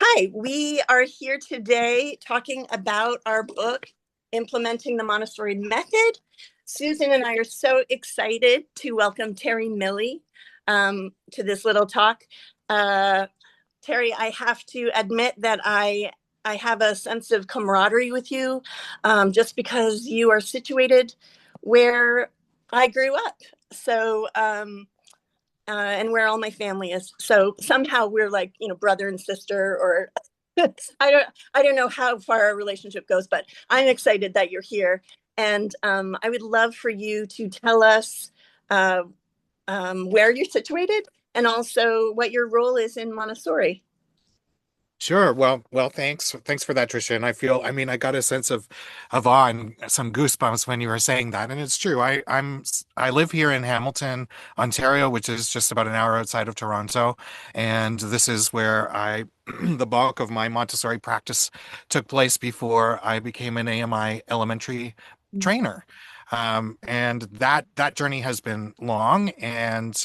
Hi, we are here today talking about our book, Implementing the Montessori Method. Susan and I are so excited to welcome Terry Millie to this little talk. Uh, Terry, I have to admit that I have a sense of camaraderie with you just because you are situated where I grew up. And where all my family is. So somehow we're like, brother and sister, or I don't know how far our relationship goes, but I'm excited that you're here. And I would love for you to tell us uh, where you're situated and also what your role is in Montessori. Sure. Well, thanks. Thanks for that, Tricia. And I got a sense of awe and some goosebumps when you were saying that. And it's true. I live here in Hamilton, Ontario, which is just about an hour outside of Toronto. And this is where the bulk of my Montessori practice took place before I became an AMI elementary trainer. And that journey has been long and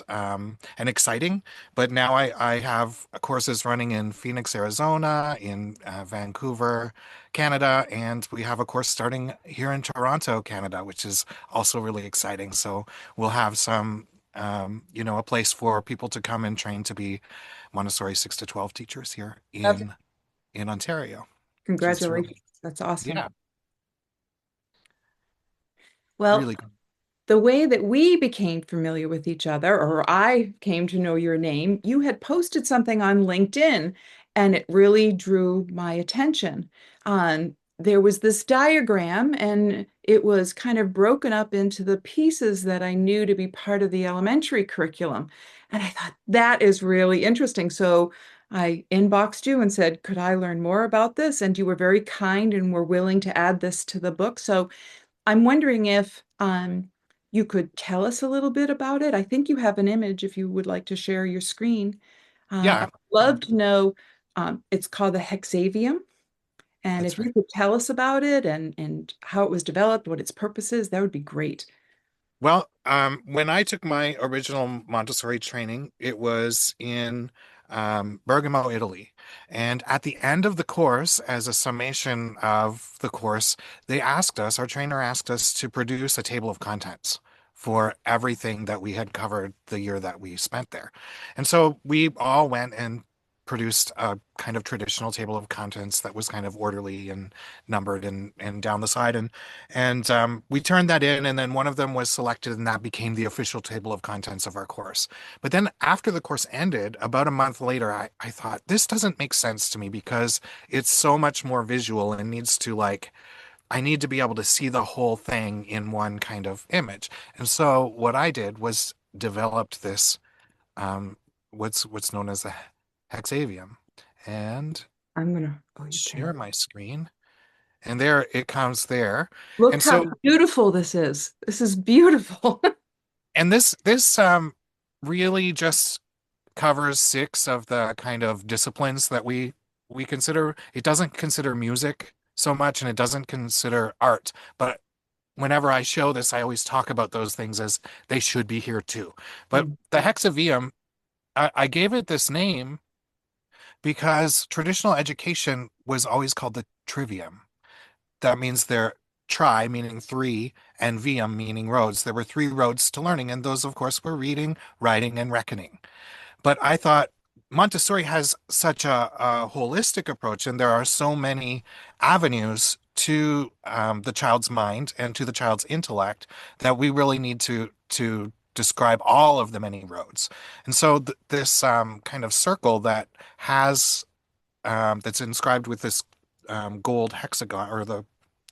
exciting. But now I have courses running in Phoenix, Arizona, in Vancouver, Canada, and we have a course starting here in Toronto, Canada, which is also really exciting. So we'll have a place for people to come and train to be Montessori 6 to 12 teachers here Okay. in Ontario, which is Congratulations. really, That's awesome. yeah, Well, really good. the way that we became familiar with each other, or I came to know your name, you had posted something on LinkedIn and it really drew my attention. There was this diagram and it was kind of broken up into the pieces that I knew to be part of the elementary curriculum. And I thought that is really interesting. So I inboxed you and said, could I learn more about this? And you were very kind and were willing to add this to the book. So I'm wondering if you could tell us a little bit about it. I think you have an image if you would like to share your screen. Yeah, I'd love to know. It's called the Hexavium. And that's if right. you could tell us about it and how it was developed, what its purpose is, that would be great. Well, when I took my original Montessori training, it was in Bergamo, Italy. And at the end of the course, as a summation of the course, our trainer asked us to produce a table of contents for everything that we had covered the year that we spent there. And so we all went and produced a kind of traditional table of contents that was kind of orderly and numbered and down the side. And we turned that in, and then one of them was selected, and that became the official table of contents of our course. But then after the course ended, about a month later, I thought, this doesn't make sense to me because it's so much more visual and needs to I need to be able to see the whole thing in one kind of image. And so what I did was developed this, um, what's known as the Hexavium, and Oh, you share can. my screen. And there it comes there. Look And how so beautiful this is. This is beautiful. And this really just covers six of the kind of disciplines that we consider. It doesn't consider music so much, and it doesn't consider art. But whenever I show this, I always talk about those things as they should be here too. But the Hexavium, I gave it this name because traditional education was always called the trivium. That means they're tri meaning three and vium meaning roads. There were three roads to learning, and those, of course, were reading, writing, and reckoning. But I thought Montessori has such a holistic approach, and there are so many avenues to the child's mind and to the child's intellect that we really need to describe all of the many roads. And so this kind of circle that has that's inscribed with this gold hexagon or the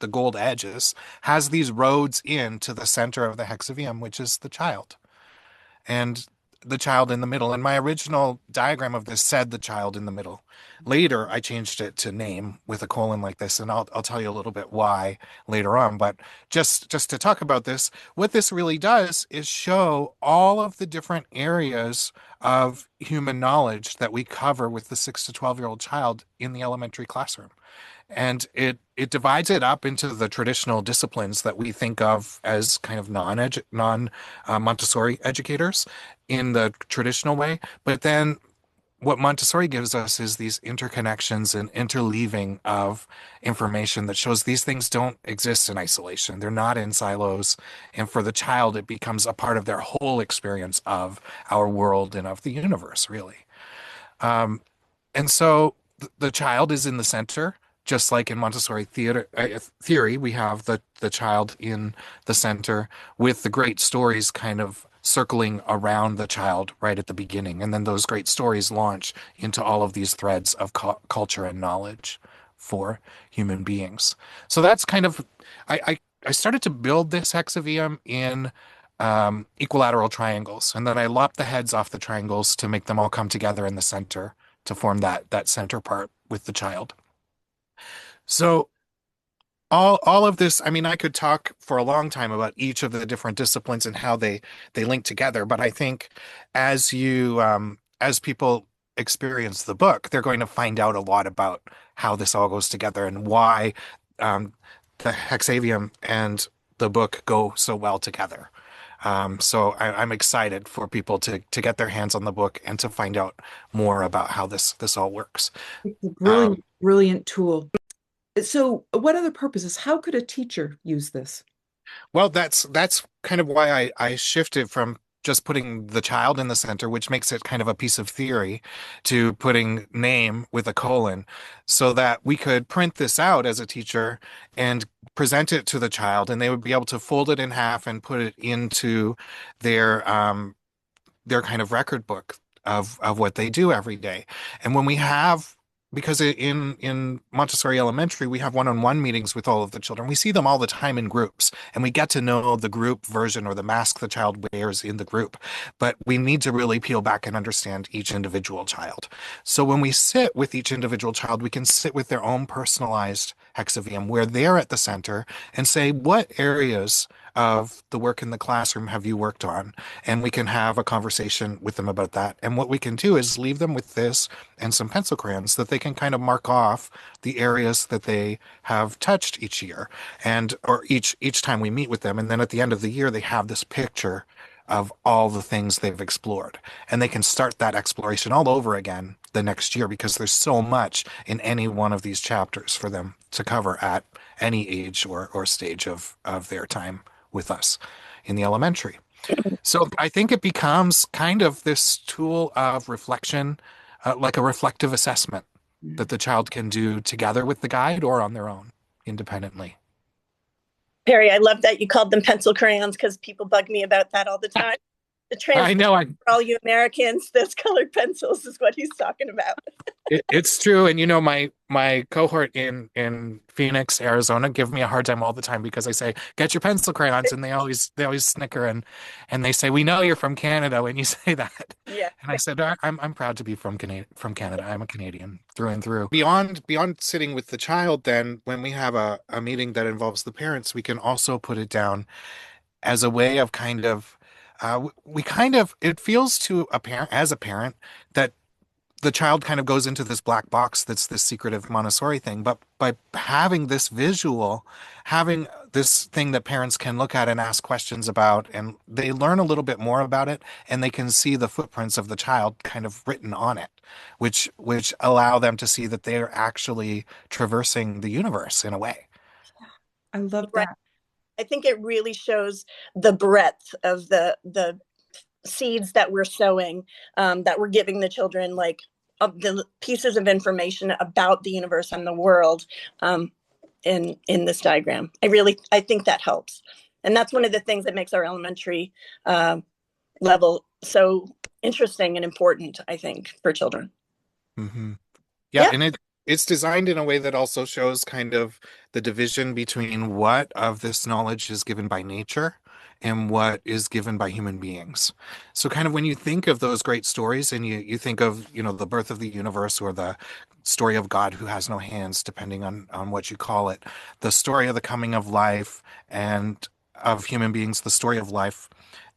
gold edges has these roads into the center of the hexavium, which is the child. And the child in the middle. And my original diagram of this said the child in the middle. Later, I changed it to name with a colon like this, and I'll tell you a little bit why later on. But just to talk about this, what this really does is show all of the different areas of human knowledge that we cover with the 6 to 12-year-old child in the elementary classroom. And it divides it up into the traditional disciplines that we think of as kind of non Montessori educators in the traditional way. But then what Montessori gives us is these interconnections and interleaving of information that shows these things don't exist in isolation. They're not in silos. And for the child, it becomes a part of their whole experience of our world and of the universe, really. And so the child is in the center, just like in Montessori theory, we have the child in the center with the great stories kind of circling around the child right at the beginning. And then those great stories launch into all of these threads of culture and knowledge for human beings. So that's kind of, I started to build this hexavium in equilateral triangles. And then I lopped the heads off the triangles to make them all come together in the center to form that center part with the child. So all of this, I mean, I could talk for a long time about each of the different disciplines and how they link together, but I think as people experience the book, they're going to find out a lot about how this all goes together and why um, the Hexavium and the book go so well together. So I'm excited for people to get their hands on the book and to find out more about how this all works. It's a Um, brilliant, brilliant tool. So, what other purposes? How could a teacher use this? well, that's kind of why I shifted from just putting the child in the center, which makes it kind of a piece of theory, to putting name with a colon, so that we could print this out as a teacher and present it to the child, and they would be able to fold it in half and put it into their their kind of record book of what they do every day. And when we have because in Montessori Elementary, we have one-on-one meetings with all of the children. We see them all the time in groups, and we get to know the group version or the mask the child wears in the group. But we need to really peel back and understand each individual child. So when we sit with each individual child, we can sit with their own personalized hexavium where they're at the center and say, what areas of the work in the classroom have you worked on? And we can have a conversation with them about that. And what we can do is leave them with this and some pencil crayons that they can kind of mark off the areas that they have touched each year and or each time we meet with them. And then at the end of the year, they have this picture of all the things they've explored. And they can start that exploration all over again the next year because there's so much in any one of these chapters for them to cover at any age or stage of their time with us in the elementary. So I think it becomes kind of this tool of reflection, like a reflective assessment that the child can do together with the guide or on their own independently. Perry, I love that you called them pencil crayons because people bug me about that all the time. The I know for all you Americans, those colored pencils is what he's talking about. it's true. And you know, my cohort in Phoenix, Arizona, give me a hard time all the time because I say, get your pencil crayons, and they always snicker and they say, we know you're from Canada when you say that. Yeah. And I said, I'm proud to be from Canada. I'm a Canadian through and through. Beyond sitting with the child, then when we have a meeting that involves the parents, we can also put it down as a way of kind of we kind of it feels to a parent as a parent that the child kind of goes into this black box that's this secretive Montessori thing. But by having this visual, having this thing that parents can look at and ask questions about, and they learn a little bit more about it, and they can see the footprints of the child kind of written on it, which allow them to see that they are actually traversing the universe in a way. I love Right. that. I think it really shows the breadth of the seeds that we're sowing, that we're giving the children, like of the pieces of information about the universe and the world, in this diagram. I think that helps, and that's one of the things that makes our elementary level so interesting and important, I think, for children. Mm-hmm. Yeah, and it's designed in a way that also shows kind of the division between what of this knowledge is given by nature and what is given by human beings. So kind of when you think of those great stories and you think of, you know, the birth of the universe or the story of God who has no hands, depending on what you call it, the story of the coming of life and of human beings, the story of life.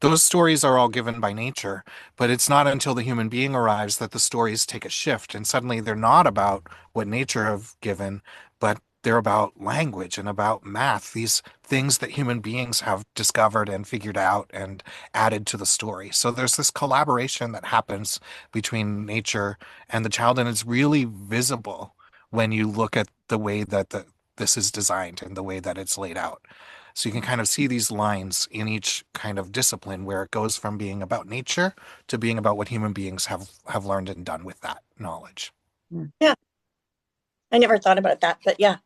Those stories are all given by nature, but it's not until the human being arrives that the stories take a shift, and suddenly they're not about what nature have given, but they're about language and about math, these things that human beings have discovered and figured out and added to the story. So there's this collaboration that happens between nature and the child, and it's really visible when you look at the way that this is designed and the way that it's laid out. So you can kind of see these lines in each kind of discipline where it goes from being about nature to being about what human beings have learned and done with that knowledge. Yeah. I never thought about that, but yeah.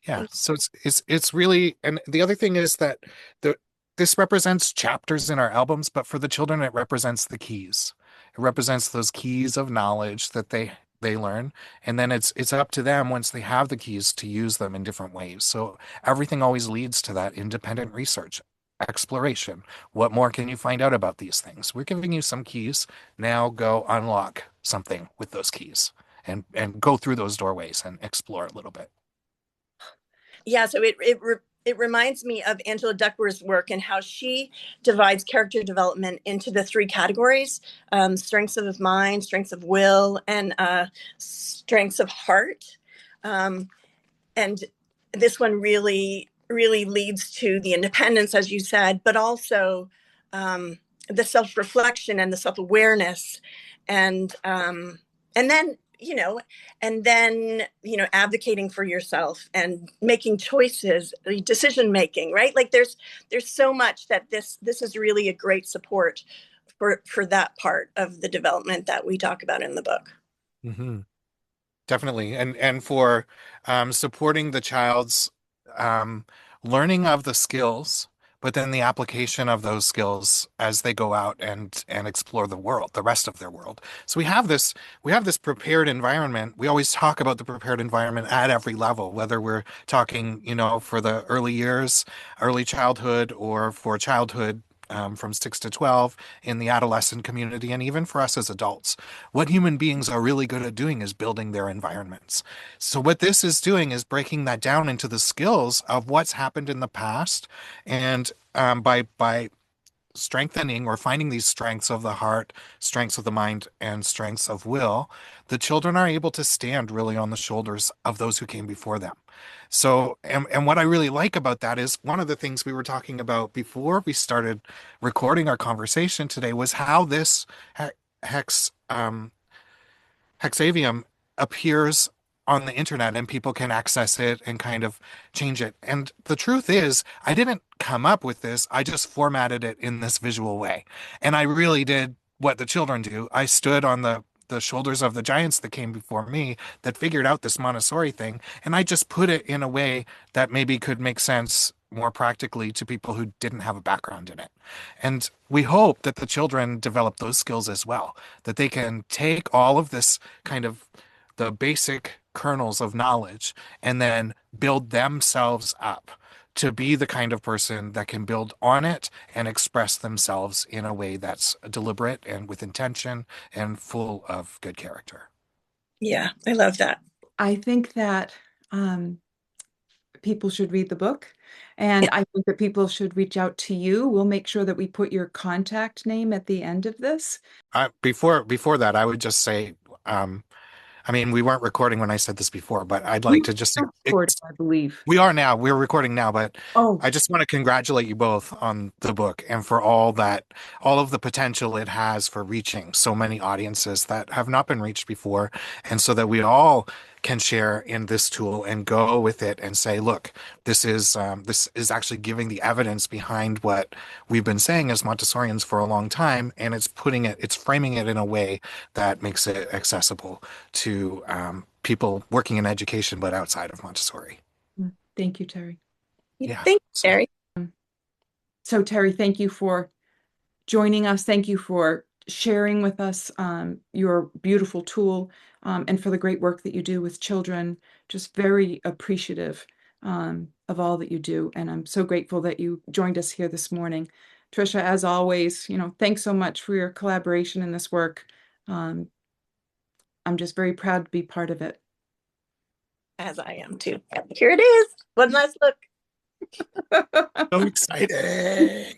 Yeah, so it's really, and the other thing is that the this represents chapters in our albums, but for the children it represents the keys. It represents those keys of knowledge that they learn, and then it's up to them once they have the keys to use them in different ways. So everything always leads to that independent research, exploration. What more can you find out about these things? We're giving you some keys. Now go unlock something with those keys and go through those doorways and explore a little bit. Yeah, so it reminds me of Angela Duckworth's work and how she divides character development into the three categories: strengths of mind, strengths of will, and strengths of heart. And this one really leads to the independence, as you said, but also the self-reflection and the self-awareness, and then advocating for yourself and making choices, decision making, right? Like there's so much that this is really a great support for that part of the development that we talk about in the book. Mm-hmm. Definitely. And for supporting the child's um, learning of the skills, but then the application of those skills as they go out and explore the world, the rest of their world. So we have this prepared environment. We always talk about the prepared environment at every level, whether we're talking, for the early years, early childhood, or for childhood from 6 to 12 in the adolescent community, and even for us as adults. What human beings are really good at doing is building their environments. So what this is doing is breaking that down into the skills of what's happened in the past, and by strengthening or finding these strengths of the heart, strengths of the mind, and strengths of will, the children are able to stand really on the shoulders of those who came before them. So, and what I really like about that is one of the things we were talking about before we started recording our conversation today was how this hex Hexavium appears on the internet and people can access it and kind of change it. And the truth is, I didn't come up with this. I just formatted it in this visual way. And I really did what the children do. I stood on the shoulders of the giants that came before me that figured out this Montessori thing. And I just put it in a way that maybe could make sense more practically to people who didn't have a background in it. And we hope that the children develop those skills as well, that they can take all of this kind of the basic kernels of knowledge and then build themselves up to be the kind of person that can build on it and express themselves in a way that's deliberate and with intention and full of good character. Yeah, I love that. I think that people should read the book, and I think that people should reach out to you. We'll make sure that we put your contact name at the end of this. Before that, I would just say, I mean, we weren't recording when I said this before, but I'd We like to just are recording, I believe. we are now. We're recording now, but Oh, I just want to congratulate you both on the book and for all of the potential it has for reaching so many audiences that have not been reached before. And so that we all can share in this tool and go with it and say, look, this is actually giving the evidence behind what we've been saying as Montessorians for a long time. And it's framing it in a way that makes it accessible to people working in education, but outside of Montessori. thank you, Terry. Yeah. Thank you, Terry. So, Terry, thank you for joining us. Thank you for sharing with us your beautiful tool and for the great work that you do with children. Just very appreciative of all that you do. And I'm so grateful that you joined us here this morning. Trisha, as always, thanks so much for your collaboration in this work. I'm just very proud to be part of it. As I am too. Here it is. One last look. So exciting.